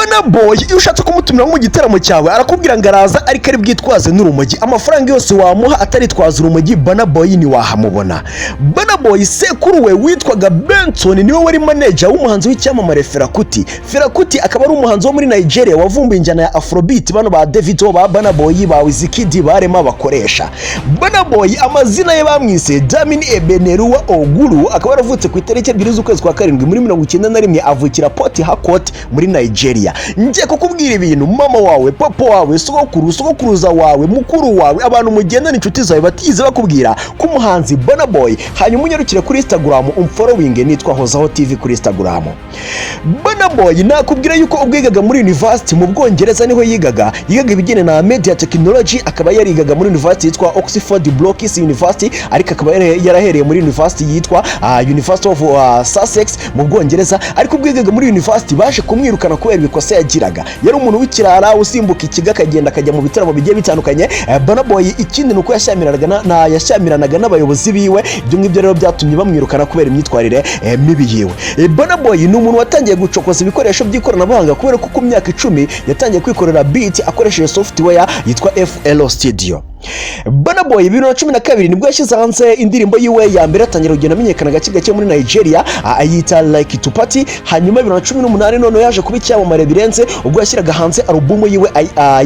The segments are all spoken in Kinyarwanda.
Burna Boy iyo ushatse kumutumira mu gitaramo cyawe arakubwira ngo araza ariko ari bwitwaze n'urumogi, amafaranga yose wamuha ataritwaza urumogi Burna Boy ni wahamubona. Burna Boy sekuru we witwaga Benson niwe wari manager w'umuhanzi w'icyamamare Fela Kuti. Fela Kuti akaba ari umuhanzi wo muri Nigeria wavumbuye injyana ya Afrobeat, bano ba Davido, ba Burna Boy, ba Wizkid barema bakoresha. Burna Boy amazina ye bamwise Damini Ebeneruwa Oguru, akaba yaravutse ku itariki 2 z'ukwezi kwa karindwi muri 1991, avukira Port Harcourt muri Nigeria. Ngiye kukubwira ibintu mama wawe, papa wawe, sogokuruza wawe, mukuru wawe, abantu mugenda n'inshuti zawe batize bakubwira ko umuhanzi Burna Boy. Hanyuma unyarukire kuri Instagram umfollowing nitwa Hozaho TV kuri Instagram. Burna Boy nakubwira yuko ubwigaga muri university mu Bwongereza, niho yigaga ibijyanye na media technology, akaba yarigaga muri university yitwa Oxford Brookes University, ariko akaba yarahereye muri university yitwa University of Sussex mu Bwongereza. Ariko ubwigaga muri university baje kumwirukana kubera ibikosa yagiraga. Yari umuntu w'ikirara usimbuka ikiga akagenda akajya mu bitaramo bigiye bitandukanye. Burna Boy ikindi nuko yashyamiranaga n'abayobozi biwe, ibyo ngibyo rero byatumye bamwirukana kubera imyitwarire mibi yiwe. Burna Boy ni umuntu watangiye gucokoza ibikoresho by'ikoranabuhanga kubera ko ku myaka 10 yatangiye kwikorera beat akoresheje software yitwa FL Studio. Burna Boy 2012 nibwo yashyize hanze indirimbo yiwe ya mbere, atangira kugenda amenyekana gake muri Nigeria, ayita Like to Party. Hanyuma 2018 none yaje kuba icyamamare birenze ubwo yashyiraga hanze alubumu yiwe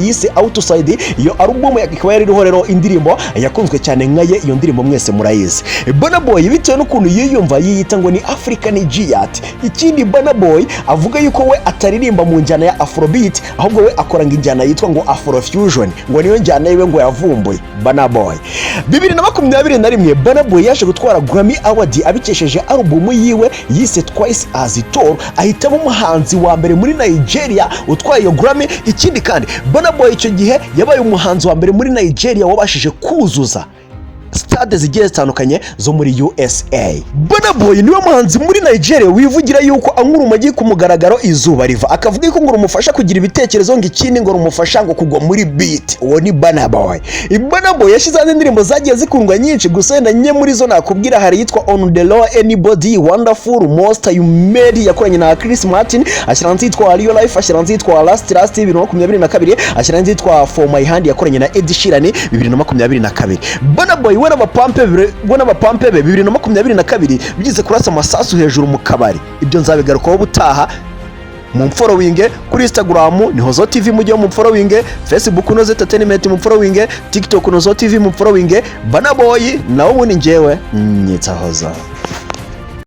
yise Outside. Iyo alubumu ikaba yariho rero indirimbo yakunzwe cyane nkaye, iyo ndirimbo mwese murayizi. Burna Boy bitewe n'ukuntu yiyumva yiyita ngo ni African Giant. Ikindi Burna Boy avuga yuko we ataririmba mu njyana ya Afrobeat, ahubwo we akoranga injyana yitwa ngo Afrofusion, ngo niyo njyana yiwe ngo yavumbuye. Burna Boy 2021 Burna Boy yaje gutwara Grammy Award abikesheje alubumu yiwe yise Twice as Tall, ahitamo umuhanzi wa mbere muri Nigeria utwaye iyo Grammy. Ikindi kandi Burna Boy icyo gihe yabaye umuhanzi wa mbere muri Nigeria wabashije kuzuza stade zigiye zitandukanye zo muri USA. Burna Boy niwe muhanzi muri Nigeria wivugira yuko anywa urumogi ku mugaragaro izuba riva, akavuga yuko ngo rumufasha kugira ibitekerezo, ngo ikindi ngo rumufasha ngo kugwa muri beat. Uwo ni Burna Boy. Burna Boy yashyize indirimbo zagiye zikundwa nyinshi, gusa wenda nye muri zo nakubwira hari yitwa On the Law, Anybody, Wonderful, Most You Made yakoranye na Chris Martin, ashyira hanze yitwa Real Life, ashyira hanze yitwa Last 2022, ashyira hanze yitwa For My Hand yakoranye na Ed Sheeran 2022. Burna Boy we n'abapampe be 2022 bigize kurasa amasasu hejuru mu kabari. Ibyo nzabigarukaho butaha. Mu following kuri Instagram ni Hozaho TV, mujye mu following, Facebook Nozo Entertainment mu following, TikTok Nozo TV mu following. Burna Boy nawo ni njyewe nyitsa Hozaho.